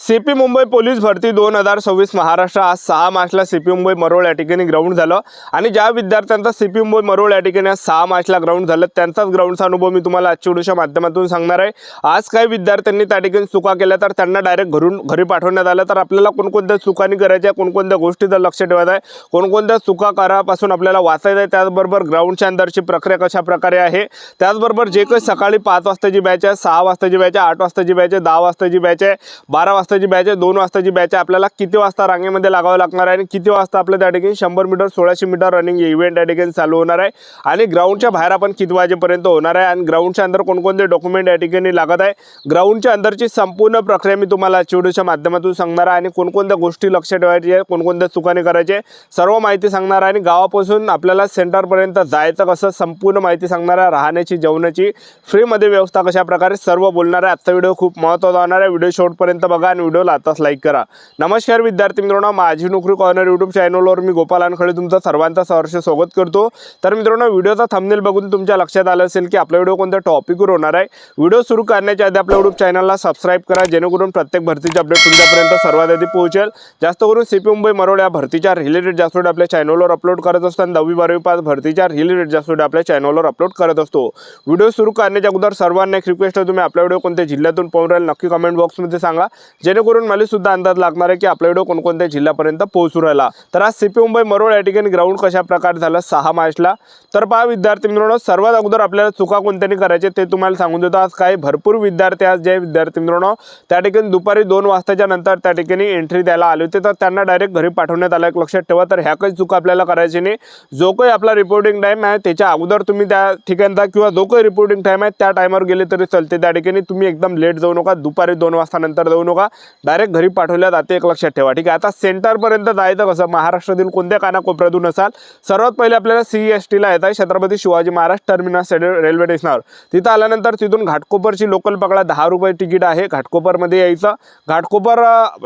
CP Mumbai police भरती 2026 महाराष्ट्र आज 6 मार्चला सीपी मुंबई मरोळ या ठिकाणी ग्राउंड झालं आणि ज्या विद्यार्थ्यांचा सीपी मुंबई मरोळ या ठिकाणी 6 मार्चला ग्राउंड झालं त्यांचाच ग्राउंडचा अनुभव मी तुम्हाला आजच्या व्हिडिओच्या माध्यमातून सांगणार आहे। आज काही विद्यार्थ्यांनी त्या ठिकाणी चुका केल्या तर त्यांना डायरेक्ट घरी पाठवण्यात आलं। तर आपल्याला कोणकोणत्या चुकांनी करायच्या, कोणकोणत्या गोष्टीचं लक्ष ठेवायचं आहे, कोणकोणत्या चुका करापासून आपल्याला वाचायचं आहे, त्याचबरोबर ग्राउंडच्या अंदरची प्रक्रिया कशा प्रकारे आहे, त्याचबरोबर जे काही सकाळी 5 वाजताची बॅच आहे, 6 वाजताची बॅच आहे, 8 वाजताची बॅच आहे, 10 वाजताची बॅच आहे, 12 वाजताची बॅच आहे, 2 वाजताची बॅच आहे, आपल्याला किती वाजता रांगेमध्ये लागावं लागणार आहे आणि किती वाजता आपल्या त्या ठिकाणी 100 मीटर 1600 मीटर रनिंग इव्हेंट त्या ठिकाणी चालू होणार आहे आणि ग्राउंडच्या बाहेर आपण किती वाजेपर्यंत होणार आहे आणि ग्राउंडच्या अंदर कोणकोणते डॉक्युमेंट या ठिकाणी लागत आहे, ग्राउंडच्या अंदरची संपूर्ण प्रक्रिया मी तुम्हाला आजच्या व्हिडिओच्या माध्यमातून सांगणार आहे आणि कोणकोणत्या गोष्टी लक्ष ठेवायची आहे, कोणकोणत्या चुकाने करायचे सर्व माहिती सांगणार आहे आणि गावापासून आपल्याला सेंटरपर्यंत जायचं कसं संपूर्ण माहिती सांगणार आहे। राहण्याची, जेवणाची फ्रीमध्ये व्यवस्था कशा प्रकारे सर्व बोलणार आहे। आजचा व्हिडिओ खूप महत्त्वाचा होणार आहे, व्हिडिओ शेवटपर्यंत बघा आणि व्हिडिओला आताच लाईक करा। नमस्कार विद्यार्थी मित्रांनो, माझी नोकरी कॉर्नर यूट्यूब चॅनलवर मी गोपाल अनखळे तुमचं सर्वांचं सहर्ष स्वागत करतो। तर मित्रांनो, व्हिडिओचा थंबनेल बघून तुमच्या लक्षात आलं असेल की आपला व्हिडिओ कोणत्या टॉपिकवर होणार आहे। व्हिडिओ सुरू करण्याच्या आधी आपल्या यूट्यूब चॅनलला सबस्क्राइब करा जेणेकरून प्रत्येक भरतीचे अपडेट तुमच्यापर्यंत सर्वात आधी पोहोचेल। जास्त करून सीपी मुंबई मरोळ या भरतीच्या रिलेटेड जास्त व्हिडिओ आपल्या चॅनलवर अपलोड करत असतो आणि 10वी 12वी पास भरतीच्या रिलेटेड जास्त व्हिडिओ आपल्या चॅनलवर अपलोड करत असतो। व्हिडिओ सुरू करण्याच्या अगोदर सर्वांना एक रिक्वेस्ट आहे, तुम्ही आपला व्हिडिओ कोणत्या जिल्ह्यातून पाहून राहिले नक्की कमेंट बॉक्समध्ये सांगा जेणेकरून मला सुद्धा अंदाज लागणार आहे की आपला व्हिडिओ कोणकोणत्या जिल्ह्यापर्यंत पोहोचू राहिला। तर आज सीपी मुंबई मरोळ या ठिकाणी ग्राउंड कशा प्रकारे झालं 6 मार्चला। तर पहा विद्यार्थी मित्रांनो, सर्वात अगोदर आपल्याला चुका कोणत्यानी करायचे ते तुम्हाला सांगून देतो। आज काही भरपूर विद्यार्थी आज जे विद्यार्थी मित्रांनो त्या ठिकाणी दुपारी 2 वाजताच्या नंतर त्या ठिकाणी एंट्री द्यायला आले होते तर त्यांना डायरेक्ट घरी पाठवण्यात आलं। एक लक्षात ठेवा, तर ह्या काही चुका आपल्याला करायची नाही। जो काही आपला रिपोर्टिंग टाइम आहे त्याच्या अगोदर तुम्ही त्या ठिकाणचा किंवा जो काही रिपोर्टिंग टाइम आहे त्या टाइमवर गेले तरी चालते। त्या ठिकाणी तुम्ही एकदम लेट जाऊ नका, दुपारी 2 वाजता नंतर जाऊ नका, डायरेक्ट घरी पाठवल्या जाते, एक लक्षात ठेवा। ठीक आहे, आता सेंटरपर्यंत जायचं कसं, महाराष्ट्रातील कोणत्या कानाकोपऱ्यातून असाल सर्वात पहिले आपल्याला CEST ला येत आहे छत्रपती शिवाजी महाराज टर्मिनस रेल्वे स्टेशनवर। तिथं आल्यानंतर तिथून घाटकोपरची लोकल पकडा, 10 रुपये तिकीट आहे। घाटकोपरमध्ये यायचं, घाटकोपर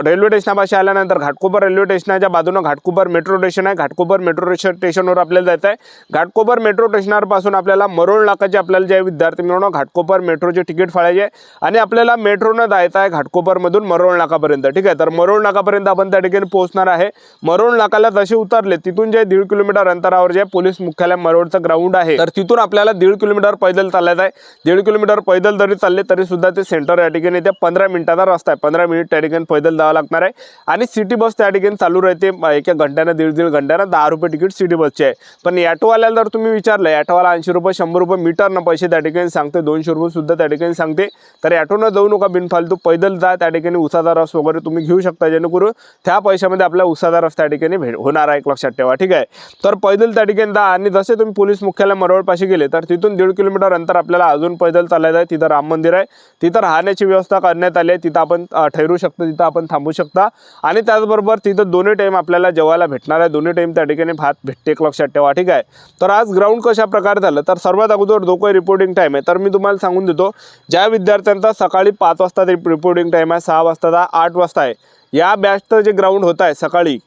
रेल्वे स्टेशनपाशी आल्यानंतर घाटकोपर रेल्वे स्टेशनच्या बाजूनं घाटकोपर मेट्रो स्टेशन आहे, घाटकोपर मेट्रो स्टेशनवर आपल्याला जायचं आहे। घाटकोपर मेट्रो स्टेशनपासून आपल्याला मरोळ नाकाचे आपल्याला जे विद्यार्थी मिळवणं घाटकोपर मेट्रोचे तिकीट फाळायचे आणि आपल्याला मेट्रोनं जायचं आहे घाटकोपरमधून मरोळ नाकापर्यंत। ठीक आहे, तर मरोळ नाकापर्यंत आपण त्या ठिकाणी पोहोचणार आहे। मरोळ नाकाला जसे उतरले तिथून जे 1.5 किलोमीटर अंतरावर जे पोलीस मुख्यालय मरोळचं ग्राउंड आहे तर तिथून आपल्याला 1.5 किलोमीटर पैदल चालायचं आहे। 1.5 किलोमीटर पैदल जरी चालले तरी सुद्धा ते सेंटर या ठिकाणी त्या 15 मिनिटाचा रस्ता आहे, 15 मिनिट त्या ठिकाणी पैदल जावं लागणार आहे आणि सिटी बस त्या ठिकाणी चालू राहते 1 घंट्यानं 1.5 घंट्यानं 10 रुपये तिकीट सिटी बसचे आहे। पण ॲटोवाल्याला जर तुम्ही विचारलं, ॲटोवाला 80 रुपये 100 रुपये मीटरनं पैसे त्या ठिकाणी सांगते, 200 रुपये सुद्धा त्या ठिकाणी सांगते। तर ॲटोनं जाऊ नका, बिनफालतू पैदल जा, त्या ठिकाणी उसाचा रस वगैरे तुम्ही घेऊ शकता जेणेकरून त्या पैशामध्ये आपला उसाचा रस त्या ठिकाणी होणार आहे, एक लक्षात ठेवा। ठीक आहे, तर पैदल त्या ठिकाणी जा आणि जसे तुम्ही पोलीस मुख्यालय मरोळपाशी गेले तर तिथून 1.5 किलोमीटर अंतर आपल्याला अजून पैदल चालायचं आहे। तिथं राम मंदिर आहे, तिथं राहण्याची व्यवस्था करण्यात आली आहे, तिथं आपण ठरू शकतो, तिथं आपण थांबू शकता आणि त्याचबरोबर तिथं दोन्ही टाईम आपल्याला जेवायला भेटणार आहे, दोन्ही टाईम त्या ठिकाणी भात भेटते, एक लक्षात ठेवा। ठीक आहे, तर आज ग्राउंड कशा प्रकारे झालं तर सर्वात अगोदर जो काही रिपोर्टिंग टाईम आहे तर मी तुम्हाला सांगून देतो। ज्या विद्यार्थ्यांचा सकाळी 5 वाजता रिपोर्टिंग टाईम आहे, 6 वाजता 8 वाजता आहे, या बॅचचं जे ग्राउंड होत आहे सकाळी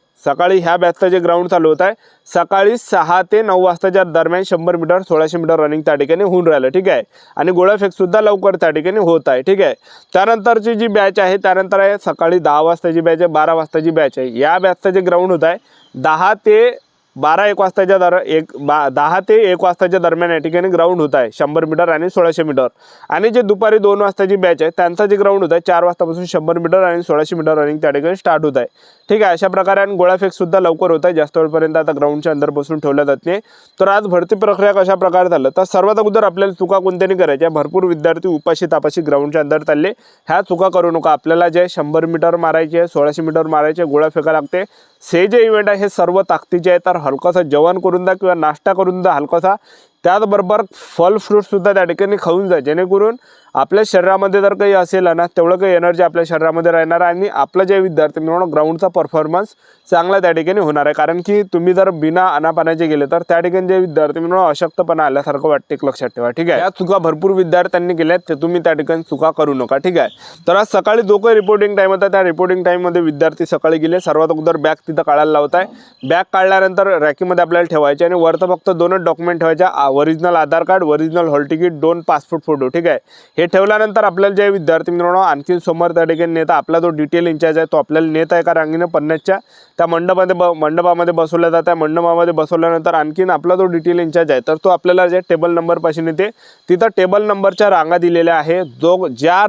ह्या बॅचचं जे ग्राउंड चालू होत आहे सकाळी 6 ते 9 वाजताच्या दरम्यान 100 मीटर 1600 मीटर रनिंग त्या ठिकाणी होऊन राहिलं। ठीक आहे, आणि गोळाफेक सुद्धा लवकर त्या ठिकाणी होत आहे। ठीक आहे, त्यानंतरची जी बॅच आहे त्यानंतर आहे सकाळी 10 वाजताची बॅच आहे, 12 वाजताची बॅच आहे। या बॅचचं जे ग्राउंड होत आहे 10 ते 1 वाजताच्या 10 ते 1 वाजताच्या दरम्यान या ठिकाणी ग्राउंड होत आहे 100 मीटर आणि 1600 मीटर आणि जे दुपारी 2 वाजताची बॅच आहे त्यांचं जे ग्राउंड होत आहे 4 वाजतापासून 100 मीटर आणि 1600 मीटर रनिंग त्या ठिकाणी स्टार्ट होत आहे। ठीक आहे, अशा प्रकारे आणि गोळाफेक सुद्धा लवकर होत आहे, जास्त वेळपर्यंत आता ग्राउंडच्या अंदर बसून ठेवल्या जात नाही। तर आज भरती प्रक्रिया कशा प्रकारे झालं तर सर्वात अगोदर आपल्याला चुका कोणत्यानी करायच्या, भरपूर विद्यार्थी उपाशी तापाशी ग्राउंडच्या अंदर चालले, ह्या चुका करू नका। आपल्याला जे 100 मीटर मारायचे, 1600 मीटर मारायचे, गोळा फेका लागते, हे जे इव्हेंट आहे हे सर्व ताकदीचे आहे। तर हलकासा जेवण करून द्या किंवा नाश्ता करून द्या हलकासा, त्याचबरोबर फल फ्रूट सुद्धा त्या ठिकाणी खाऊन जा जेणेकरून आपल्या शरीरामध्ये जर काही असेल ना तेवढं काही एनर्जी आपल्या शरीरामध्ये राहणार आणि आपलं जे विद्यार्थी मित्रांनो ग्राउंडचा परफॉर्मन्स चांगला त्या ठिकाणी होणार आहे। कारण की तुम्ही जर बिना अनापानाचे गेले तर त्या ठिकाणी जे विद्यार्थी मित्रांनो अशक्तपणा आल्यासारखं वाटते, एक लक्षात ठेवा। ठीक आहे, या चुका भरपूर विद्यार्थ्यांनी केल्यात, ते तुम्ही त्या ठिकाणी चुका करू नका। ठीक आहे, तर आज सकाळी जो काही रिपोर्टिंग टाईम होता त्या रिपोर्टिंग टाईममध्ये विद्यार्थी सकाळी गेले, सर्वात अगोदर बॅग तिथं काढायला लावत आहे। बॅग काढल्यानंतर रॅकीमध्ये आपल्याला ठेवायचे आणि वरतं फक्त 2च डॉक्युमेंट ठेवायच्या, original Aadhaar card, original hall ticket, 2 passport photo, ठीक आहे. हे ठेवल्यानंतर आपल्याला जे विद्यार्थी मित्रांनो आणखी समोर त्या ठिकाणी नेता आपला जो डिटेल इंचार्ज आहे तो आपल्याला नेत आहे का रांगेनं 50च्या त्या मंडपामध्ये बसवल्या जातात. त्या मंडपामध्ये बसवल्यानंतर आणखीन आपला जो डिटेल इंचार्ज आहे तर तो आपल्याला जे टेबल नंबरपाशी नेते. तिथं टेबल नंबरच्या रांगा दिलेल्या आहे. जो ज्या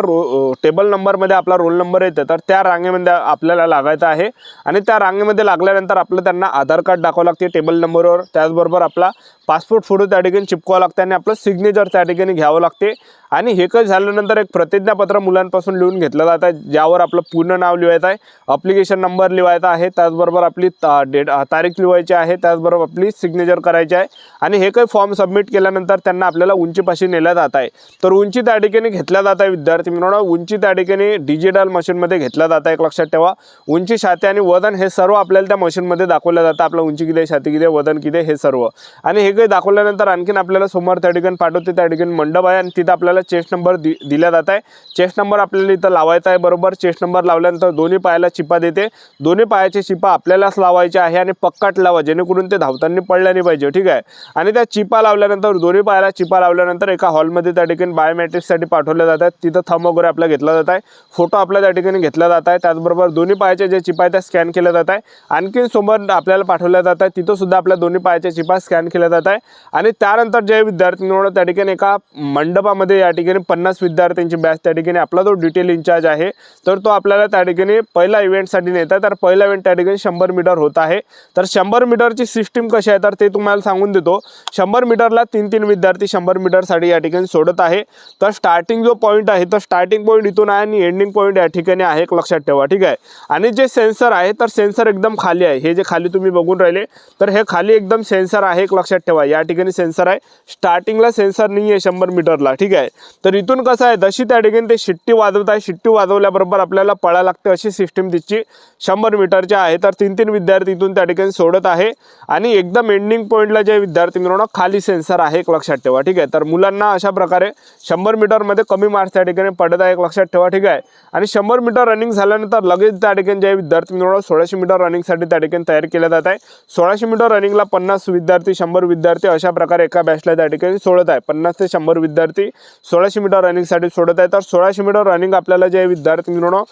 टेबल नंबरमध्ये आपला रोल नंबर येते तर त्या रांगेमध्ये आपल्याला लागायचं आहे. आणि त्या रांगेमध्ये लागल्यानंतर आपलं त्यांना आधार कार्ड दाखवावं लागते टेबल नंबरवर. त्याचबरोबर आपला पासपोर्ट फोटो त्या ठिकाणी चिपकावं लागते आणि आपलं सिग्नेचर त्या ठिकाणी घ्यावं लागते. आणि हे काही झाल्यानंतर एक प्रतिज्ञापत्र मुलांपासून लिहून घेतलं जातं ज्यावर आपलं पूर्ण नाव लिहायचं आहे, ॲप्लिकेशन नंबर लिहायचा आहे, त्याचबरोबर आपली तारीख लिहायची आहे, त्याचबरोबर आपली सिग्नेचर करायची आहे. आणि हे काही फॉर्म सबमिट केल्यानंतर त्यांना आपल्याला उंचीपाशी नेलं जात आहे. तर उंची त्या ठिकाणी घेतल्या जात आहे विद्यार्थी मित्रांनो. उंची त्या ठिकाणी डिजिटल मशीनमध्ये घेतला जात आहे. एक लक्षात ठेवा, उंची, छाती आणि वजन हे सर्व आपल्याला त्या मशीनमध्ये दाखवलं जातं. आपलं उंची किती, छाती किती, वजन किती हे सर्व. आणि हे काही दाखवल्यानंतर आणखीन आपल्याला समोर त्या ठिकाणी पाठवते. त्या ठिकाणी मंडप आहे आणि तिथं आपल्याला चेस्ट नंबर दिला जात आहे. चेस्ट नंबर आपल्याला इथं लावायचा आहे. बरोबर चेस्ट नंबर लावल्यानंतर दोन्ही पायाला चिपा देते. दोन्ही पायाची चिपा आपल्यालाच लावायची आहे आणि पक्काट लावा जेणेकरून ते धावताना पडल्या नाही पाहिजे, ठीक आहे. आणि त्या चिपा लावल्यानंतर दोन्ही पायाला चिपा लावल्यानंतर एका हॉलमध्ये त्या ठिकाणी बायोमेट्रिक्ससाठी पाठवल्या जातात. तिथं थंब वगैरे आपला घेतला जात आहे. फोटो आपल्या त्या ठिकाणी घेतला जात आहे. त्याचबरोबर दोन्ही पायाच्या जे चिपा आहेत त्या स्कॅन केल्या जात आहे. आणखीन समोर आपल्याला पाठवल्या जात आहे. तिथं सुद्धा आपल्या दोन्ही पायाच्या चिपा स्कॅन केल्या जात आहे. आणि त्यानंतर जे विद्यार्थी त्या ठिकाणी एका मंडपामध्ये या ठिकाणी 50 विद्यार्थ्यांची बॅच त्या ठिकाणी आपला जो डिटेल इंचार्ज आहे तर तो आपल्याला त्या ठिकाणी पहिला इव्हेंटसाठी नेत आहे. तर पहिला इव्हेंट त्या ठिकाणी 100 मीटर होत आहे. तर 100 मीटरची सिस्टीम कशी आहे तर ते तुम्हाला सांगून देतो. 100 मीटरला 3 विद्यार्थी 100 मीटरसाठी या ठिकाणी सोडत आहे. तर स्टार्टिंग जो पॉईंट आहे तर स्टार्टिंग पॉईंट इथून आहे आणि एंडिंग पॉईंट या ठिकाणी आहे, एक लक्षात ठेवा, ठीक आहे. आणि जे सेन्सर आहे तर सेन्सर एकदम खाली आहे. हे जे खाली तुम्ही बघून राहिले तर हे खाली एकदम सेन्सर आहे, एक लक्षात ठेवा. या ठिकाणी सेन्सर आहे. स्टार्टिंगला सेन्सर नाही आहे 100 मीटरला, ठीक आहे. तर इथून कसं आहे जशी त्या ठिकाणी ते शिट्टी वाजवत आहे, शिट्टी वाजवल्याबरोबर आपल्याला पळायला लागते अशी सिस्टीम तिची 100 मीटरची आहे. तर 3 विद्यार्थी इथून त्या ठिकाणी सोडत आहे. आणि एकदम एंडिंग पॉईंटला जे विद्यार्थी मिळवणं खाली सेन्सर आहे, एक लक्षात ठेवा, ठीक आहे. तर मुलांना अशा प्रकारे 100 मीटरमध्ये कमी मार्क्स त्या ठिकाणी पडत आहे, एक लक्षात ठेवा, ठीक आहे. आणि 100 मीटर रनिंग झाल्यानंतर लगेच त्या ठिकाणी जे विद्यार्थी मिळवणं 1600 मीटर रनिंगसाठी त्या ठिकाणी तयार केलं जात आहे. 1600 मीटर रनिंगला 50 विद्यार्थी 100 विद्यार्थी अशा प्रकारे एका बॅचला त्या ठिकाणी सोडत आहे. 50 ते 100 विद्यार्थी 1600 मीटर रनिंगसाठी सोडत आहे. तर 1600 मीटर रनिंग आपल्याला जे विद्यार्थी मिळवणं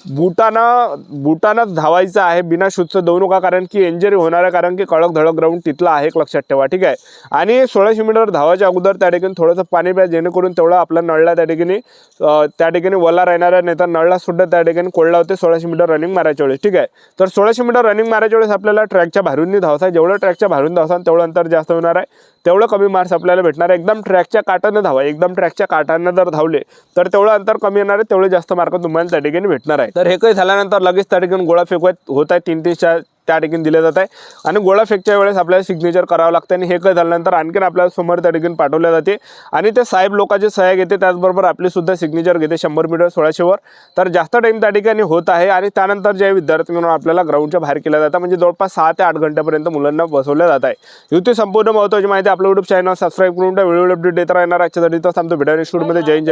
बुटानं धावायचं आहे, बिना शूजचं धावू नका, कारण की इंजरी होणार आहे, कारण की कडक धडक ग्राउंड तिथला आहे, एक लक्षात ठेवा, ठीक आहे. आणि 1600 मीटर धावायच्या अगोदर त्या ठिकाणी थोडंसं पाणी प्या जेणेकरून तेवढं आपला नळला त्या ठिकाणी वला राहणार आहे, नाही तर नळला सुद्धा त्या ठिकाणी कोळला होते 1600 मीटर रनिंग मारायच्या वेळेस, ठीक आहे. तर 1600 मीटर रनिंग मारायच्या वेळेस आपल्याला ट्रॅकच्या बाहेरून धावायचं आहे. जेवढं ट्रॅकच्या बाहेरून धावसान तेवढं अंतर जास्त होणार आहे, तेवढं कमी मार्क्स आपल्याला भेटणार आहे. एकदम ट्रॅकच्या काठानं धावा, एकदम ट्रॅकच्या काठानं जर धावले तर तेवढं अंतर कमी येणार आहे, तेवढे जास्त मार्क तुम्हाला त्या ठिकाणी भेटणार आहे. तर हे काही झाल्यानंतर लगेच त्या ठिकाणी गोळा फेक होत आहे. 3 ते 4 त्या ठिकाणी दिले जात आहे. आणि गोळा फेकच्या वेळेस आपल्याला सिग्नेचर करावं लागतं. आणि हे काही झाल्यानंतर आणखीन आपल्याला समोर त्या ठिकाणी पाठवल्या जाते आणि ते साहेब लोकांचे सह्या घेते, त्याचबरोबर आपली सुद्धा सिग्नेचर घेते 100 मीटर 1600 वर. तर जास्त टाईम त्या ठिकाणी होत आहे. आणि त्यानंतर जे विद्यार्थी म्हणून आपल्याला ग्राउंडच्या बाहेर केलं जातं, म्हणजे जवळपास 6 ते 8 घंट्यापर्यंत मुलांना बसवल्या जात आहे. युती संपूर्ण महत्त्वाची माहिती आपल्या यूट्यूब चॅनल सबस्क्राईब करून व्हिडिओ अपडेट देत राहणार. आजच्या तर थांबतो. भेटूया नेक्स्ट व्हिडिओमध्ये. जय हिंद, जय